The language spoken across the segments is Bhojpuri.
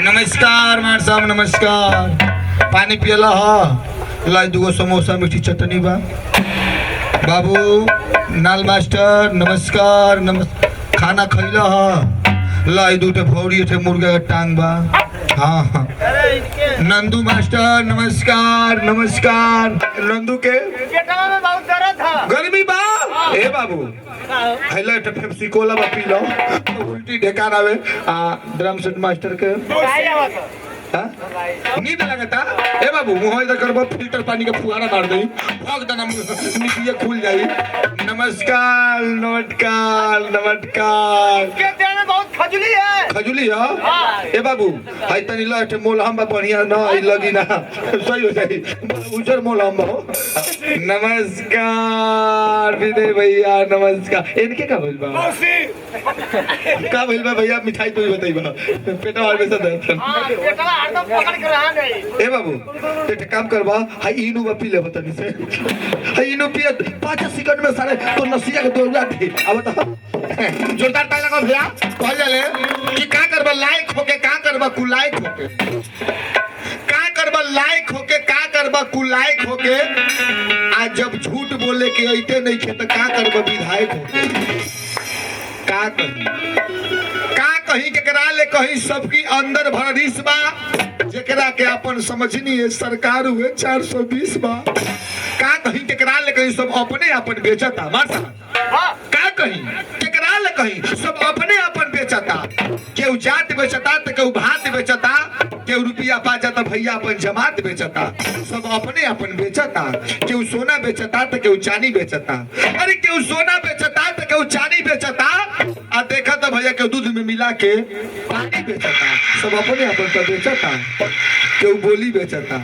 नमस्कार मार साहब नमस्कार। पानी पियला ह लाई दुगो समोसा मीठी चटनी बा। बाबू नाल मास्टर नमस्कार खाना खैला ह लाई दूटे भौरी थे मुर्गा का टांग बा। हाँ हाँ नंदू मास्टर नमस्कार नमस्कार। नंदू के गर्मी बा ए बाबू हेलो एक पेप्सी कोला बा पी लो उल्टी ढेकार आवे। ड्रम सेट मास्टर के नींद लगता ए बाबू मुंह इधर करबो फिल्टर पानी का फुहारा मार दई भग दना नीचे खुल जाई। नमस्कार नमस्कार नमस्कार। के देह में बहुत खजुली है। खजुली है ए बाबू हाय तनी लट मोल हम बढ़िया ना ई लगी ना सही हो जाई उजर मोल हम हो। नमस्कार विजय भैया नमस्कार। इनके का भइल बा का भइल बा भैया मिठाई तो ही बताइबा पेटा और में से दर्द पेटवा हरदम पकड़ के रहा नहीं ए बाबू ते काम करबा हाय इनु बा पी ले बतानी से हाय इनु पी 5 सेकंड में सारे तो नसिया के दौड़ा थी। अब तो जोरदार ताली लगा भैया कह जाले कि का करबा लायक होके का करबा कुलायक होके का करबा लायक होके का करबा कुलायक होके। आज जब झूठ बोले के अइते नहीं खे तो का करबा विधायक होके का कहीं केकरा ले कहीं सबकी अंदर भरिस बा जेकरा के अपन समझनी है सरकार हुए 420 बा। का कहीं केकरा ले कहीं सब अपने अपन बेचता मार साहब का कहीं केकरा ले कहीं सब अपने अपन बेचता। केहू जात बेचता तो केहू भात बेचता केहू रुपया पा जाता भैया अपन जमात बेचता सब अपने अपन बेचता। केहू सोना बेचता तो केहू चांदी बेचता। अरे केहू सोना बेचता तो केहू चांदी बेचता आ देखा तो भैया के दूध में मिला के पानी बेचता सब अपने अपन तो बेचता। केहू बोली बेचता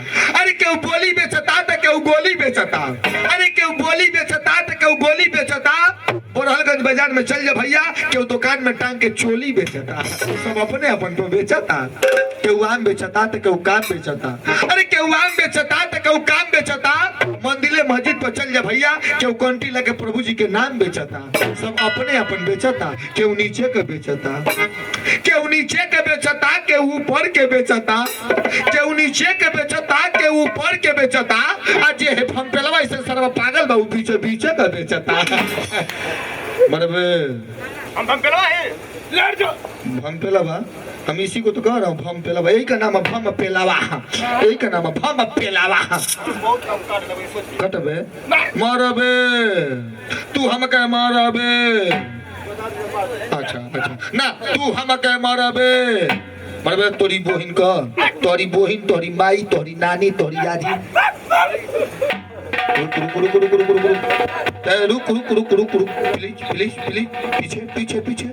अरे केहू बोली बेचता तो केहू गोली बेचता। अरे केहू बोली बेचता तो केहू गोली बेचता। बोरहलगंज बाजार में चल जा भैया केहू दुकान में टांग के चोली बेचता सब अपने अपन तो बेचता। केहू आम बेचता तो केहू काम बेचता। अरे केहू आम बेचता तो केहू काम बेचता। मंदिर मस्जिद पर चल जा भैया केहू कंटी लगे प्रभु जी के नाम बेचता सब अपने अपन बेचता। केहू नीचे के बेचता केहू नीचे के बेचता केहू ऊपर के बेचता। केहू नीचे के बेचता केहू ऊपर के बेचता। आज ये हम पेलवा से सरवा पागल बा पीछे पीछे का बेचता। मरबे हम पेलवा है लड़ जो हम पेलवा हम इसी को तो कह रहा हूँ भम पेलावा यही का नाम है भम पेलावा यही का नाम है भम पेलावा। कटबे मरबे तू हम कह मरबे अच्छा अच्छा ना तू हम कह मरबे मरबे तोरी बोहिन का तोरी बोहिन तोरी माई तोरी नानी तोरी आजी प्लीज प्लीज प्लीज पीछे पीछे पीछे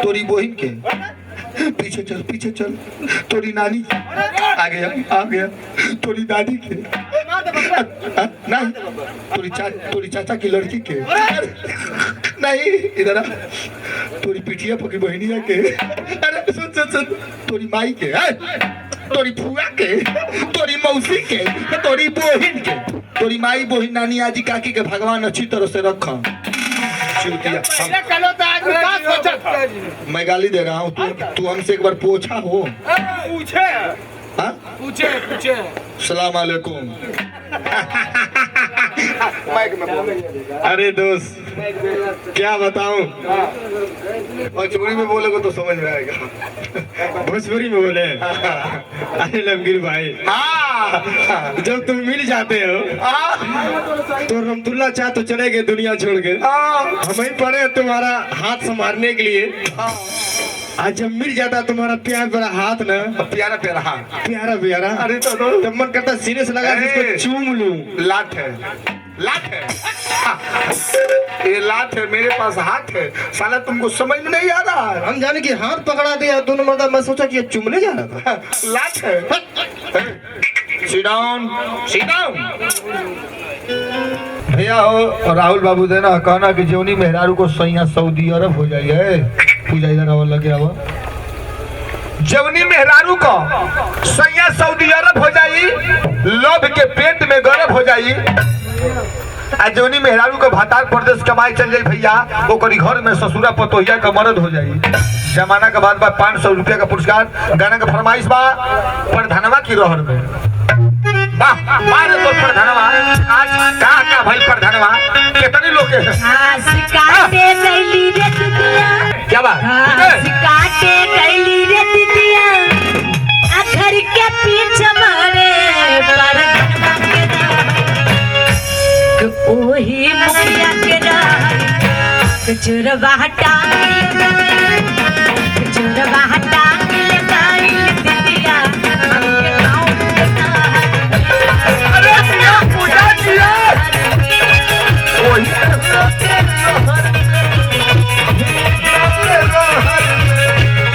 तोरी बोहिन के पीछे चल तोरी नानी आ गया तोरी दादी के नहीं तोरी चाचा की लड़की के नहीं इधर तोरी पिठिया पकी बहनिया के। अरे सुन तोरी माई के तोरी फुआ के तोरी मौसी के तोरी बोहिन के तोरी माई बोहिन नानी आजी काकी के भगवान अच्छी तरह से रखा। मैं गाली दे रहा हूँ तू हमसे एक बार पूछा हो पूछे सलाम अलैकुम। अरे दोस्त क्या बताऊं भोजपुरी में बोले को तो समझ में आएगा। भोजपुरी में बोले अरे लमगीर भाई जब तुम मिल जाते हो तो रमतुल्ला चाह तो चले गए दुनिया छोड़ के हम ही पड़े तुम्हारा हाथ संभालने के लिए। आज जब मिल जाता तुम्हारा प्यारा प्यारा हाथ ना प्यारा प्यारा हाथ प्यारा प्यारा अरे तो मन करता सीने से लगा इसको चूम लूं। लात है ये लात है मेरे पास हाथ है साला तुमको समझ में नहीं आ रहा है। हम जाने की हाथ पकड़ा दिया दोनों मतलब मैं सोचा कि ये चुमने जा रहा था। लात है sit down भैया हो राहुल बाबू देना कहना कि जौनी मेहरारू को सैया सऊदी अरब हो जाइए पूजा इधर आवर लगे आवा जवनी मेहरारू को सैया सऊदी अरब हो जाई लोभ के पेट में गर्भ हो जाई आ जोनी मेहरारू के भातार प्रदेश कमाई चल जाई भैया ओकरी घर में ससुरा पतोहिया का मर्द हो जाई। जमाना के बाद 500 रुपया का पुरस्कार गाना का फरमाइश बा प्रधानवा की रहर में वाह मारे तो प्रधानवा आज का भाई प्रधानवा कितने लोग के घास काटे कैली रे दिदिया, क्या बात घास काटे कैली रे दिदिया, आ घर के पीछे मारे पर ओही मुखिया के राह चोरवा टांग चोरवा टांग ले गाइल दिदिया हमके गाँव के नाह। अरे अपना पूजा किया वही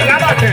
क्या बात है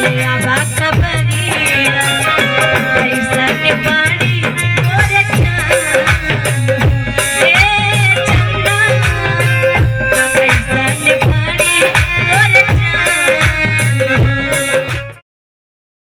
ले आवा